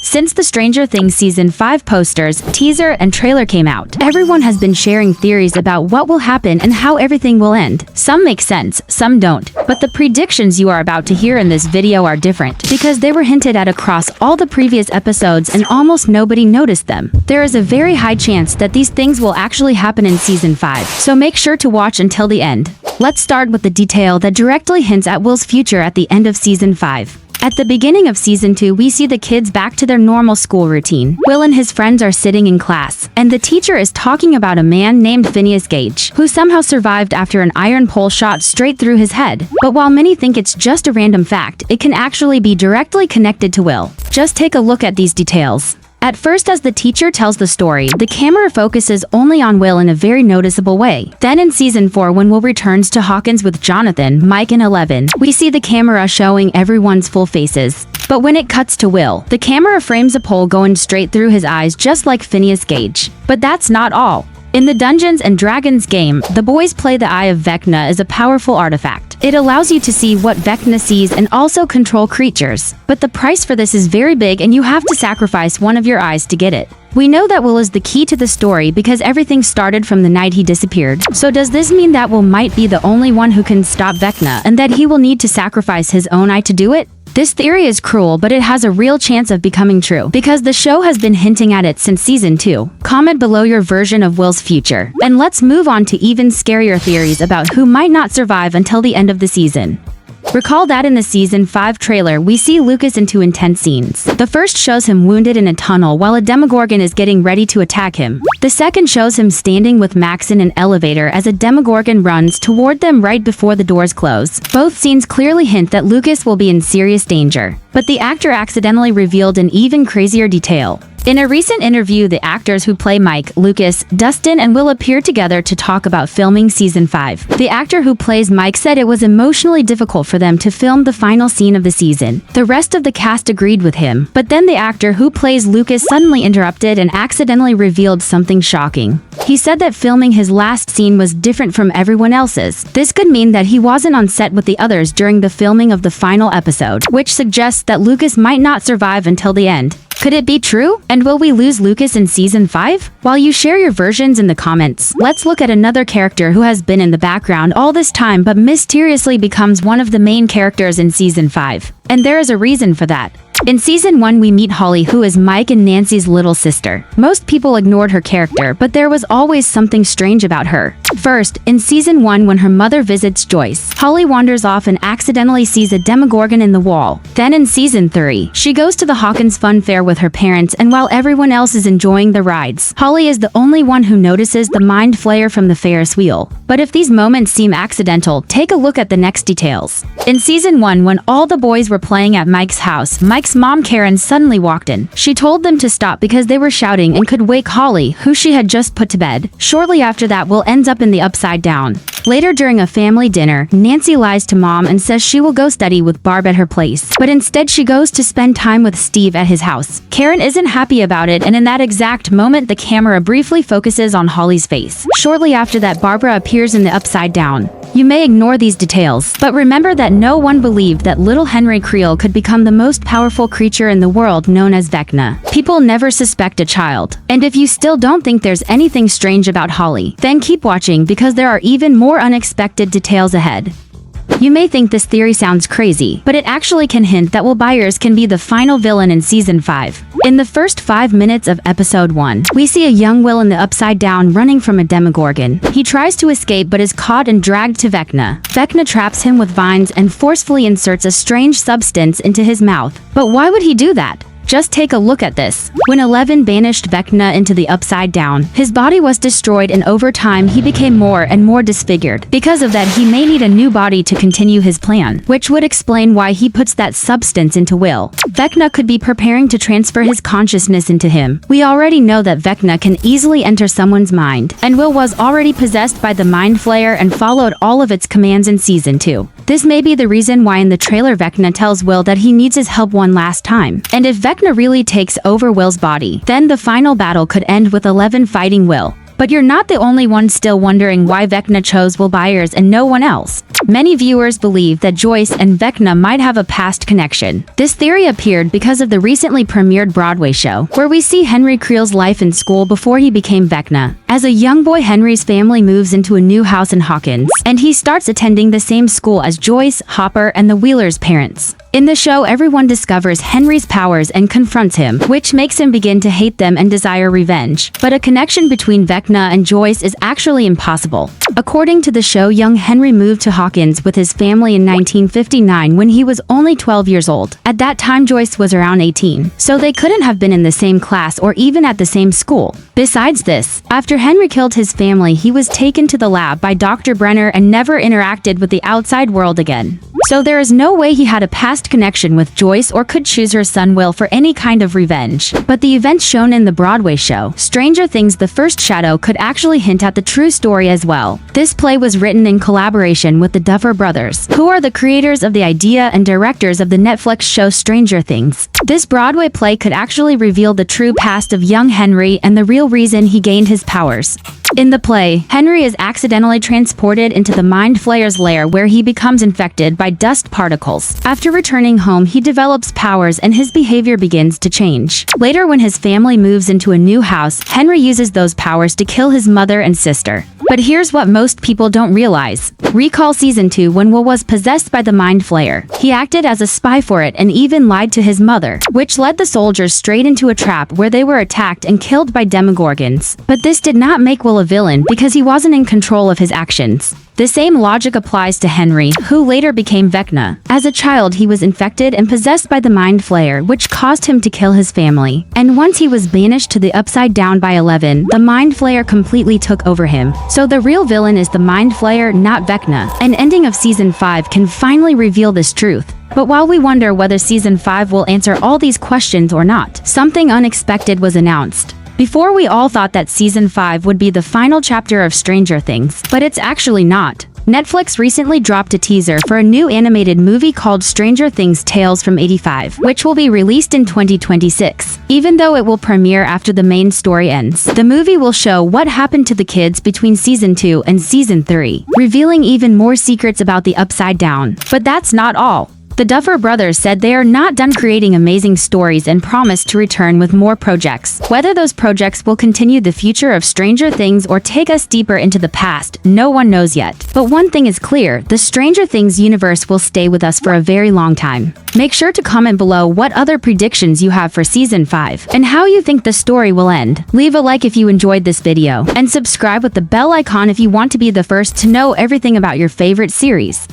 Since the Stranger Things Season 5 posters, teaser, and trailer came out, everyone has been sharing theories about what will happen and how everything will end. Some make sense, some don't, but the predictions you are about to hear in this video are different, because they were hinted at across all the previous episodes and almost nobody noticed them. There is a very high chance that these things will actually happen in Season 5, so make sure to watch until the end. Let's start with the detail that directly hints at Will's future at the end of Season 5. At the beginning of Season 2, we see the kids back to their normal school routine. Will and his friends are sitting in class, and the teacher is talking about a man named Phineas Gage, who somehow survived after an iron pole shot straight through his head. But while many think it's just a random fact, it can actually be directly connected to Will. Just take a look at these details. At first, as the teacher tells the story, the camera focuses only on Will in a very noticeable way. Then in Season 4, when Will returns to Hawkins with Jonathan, Mike, and Eleven, we see the camera showing everyone's full faces. But when it cuts to Will, the camera frames a pole going straight through his eyes just like Phineas Gage. But that's not all. In the Dungeons & Dragons game, the boys play the Eye of Vecna as a powerful artifact. It allows you to see what Vecna sees and also control creatures. But the price for this is very big and you have to sacrifice one of your eyes to get it. We know that Will is the key to the story because everything started from the night he disappeared. So does this mean that Will might be the only one who can stop Vecna and that he will need to sacrifice his own eye to do it? This theory is cruel, but it has a real chance of becoming true, because the show has been hinting at it since Season 2. Comment below your version of Will's future. And let's move on to even scarier theories about who might not survive until the end of the season. Recall that in the Season 5 trailer, we see Lucas in two intense scenes. The first shows him wounded in a tunnel while a Demogorgon is getting ready to attack him. The second shows him standing with Max in an elevator as a Demogorgon runs toward them right before the doors close. Both scenes clearly hint that Lucas will be in serious danger. But the actor accidentally revealed an even crazier detail. In a recent interview, the actors who play Mike, Lucas, Dustin, and Will appeared together to talk about filming Season 5. The actor who plays Mike said it was emotionally difficult for them to film the final scene of the season. The rest of the cast agreed with him, but then the actor who plays Lucas suddenly interrupted and accidentally revealed something shocking. He said that filming his last scene was different from everyone else's. This could mean that he wasn't on set with the others during the filming of the final episode, which suggests that Lucas might not survive until the end. Could it be true? And will we lose Lucas in Season 5? While you share your versions in the comments, let's look at another character who has been in the background all this time but mysteriously becomes one of the main characters in Season 5. And there is a reason for that. In Season 1, we meet Holly, who is Mike and Nancy's little sister. Most people ignored her character, but there was always something strange about her. First, in Season 1, when her mother visits Joyce, Holly wanders off and accidentally sees a Demogorgon in the wall. Then in Season 3, she goes to the Hawkins Fun Fair with her parents, and while everyone else is enjoying the rides, Holly is the only one who notices the Mind Flayer from the Ferris wheel. But if these moments seem accidental, take a look at the next details. In Season 1, when all the boys were playing at Mike's house, Mike's mom Karen suddenly walked in. She told them to stop because they were shouting and could wake Holly, who she had just put to bed. Shortly after that, Will ends up in the Upside Down. Later during a family dinner, Nancy lies to Mom and says she will go study with Barb at her place, but instead she goes to spend time with Steve at his house. Karen isn't happy about it, and in that exact moment, the camera briefly focuses on Holly's face. Shortly after that, Barbara appears in the Upside Down. You may ignore these details, but remember that no one believed that little Henry Creel could become the most powerful creature in the world, known as Vecna. People never suspect a child. And if you still don't think there's anything strange about Holly, then keep watching because there are even more unexpected details ahead. You may think this theory sounds crazy, but it actually can hint that Will Byers can be the final villain in Season 5. In the first 5 minutes of Episode 1, we see a young Will in the Upside Down running from a Demogorgon. He tries to escape but is caught and dragged to Vecna. Vecna traps him with vines and forcefully inserts a strange substance into his mouth. But why would he do that? Just take a look at this. When Eleven banished Vecna into the Upside Down, his body was destroyed, and over time he became more and more disfigured. Because of that, he may need a new body to continue his plan, which would explain why he puts that substance into Will. Vecna could be preparing to transfer his consciousness into him. We already know that Vecna can easily enter someone's mind, and Will was already possessed by the Mind Flayer and followed all of its commands in Season 2. This may be the reason why in the trailer Vecna tells Will that he needs his help one last time. And if Vecna really takes over Will's body, then the final battle could end with Eleven fighting Will. But you're not the only one still wondering why Vecna chose Will Byers and no one else. Many viewers believe that Joyce and Vecna might have a past connection. This theory appeared because of the recently premiered Broadway show, where we see Henry Creel's life in school before he became Vecna. As a young boy, Henry's family moves into a new house in Hawkins, and he starts attending the same school as Joyce, Hopper, and the Wheelers' parents. In the show, everyone discovers Henry's powers and confronts him, which makes him begin to hate them and desire revenge. But a connection between Vecna and Joyce is actually impossible. According to the show, young Henry moved to Hawkins with his family in 1959 when he was only 12 years old. At that time, Joyce was around 18, so they couldn't have been in the same class or even at the same school. Besides this, after Henry killed his family, he was taken to the lab by Dr. Brenner and never interacted with the outside world again. So there is no way he had a past connection with Joyce or could choose her son Will for any kind of revenge. But the events shown in the Broadway show, Stranger Things: The First Shadow, could actually hint at the true story as well. This play was written in collaboration with the Duffer Brothers, who are the creators of the idea and directors of the Netflix show Stranger Things. This Broadway play could actually reveal the true past of young Henry and the real reason he gained his powers. In the play, Henry is accidentally transported into the Mind Flayer's lair, where he becomes infected by dust particles. After returning home, he develops powers and his behavior begins to change. Later, when his family moves into a new house, Henry uses those powers to kill his mother and sister. But here's what most people don't realize. Recall Season 2, when Will was possessed by the Mind Flayer. He acted as a spy for it and even lied to his mother, which led the soldiers straight into a trap where they were attacked and killed by Demogorgons. But this did not make Will a villain because he wasn't in control of his actions. The same logic applies to Henry, who later became Vecna. As a child, he was infected and possessed by the Mind Flayer, which caused him to kill his family. And once he was banished to the Upside Down by 11, the Mind Flayer completely took over him. So the real villain is the Mind Flayer, not Vecna. An ending of Season 5 can finally reveal this truth. But while we wonder whether Season 5 will answer all these questions or not, something unexpected was announced. Before, we all thought that Season 5 would be the final chapter of Stranger Things, but it's actually not. Netflix recently dropped a teaser for a new animated movie called Stranger Things: Tales from 85, which will be released in 2026. Even though it will premiere after the main story ends, the movie will show what happened to the kids between Season 2 and Season 3, revealing even more secrets about the Upside Down. But that's not all. The Duffer Brothers said they are not done creating amazing stories and promise to return with more projects. Whether those projects will continue the future of Stranger Things or take us deeper into the past, no one knows yet. But one thing is clear, the Stranger Things universe will stay with us for a very long time. Make sure to comment below what other predictions you have for Season 5 and how you think the story will end. Leave a like if you enjoyed this video, and subscribe with the bell icon if you want to be the first to know everything about your favorite series.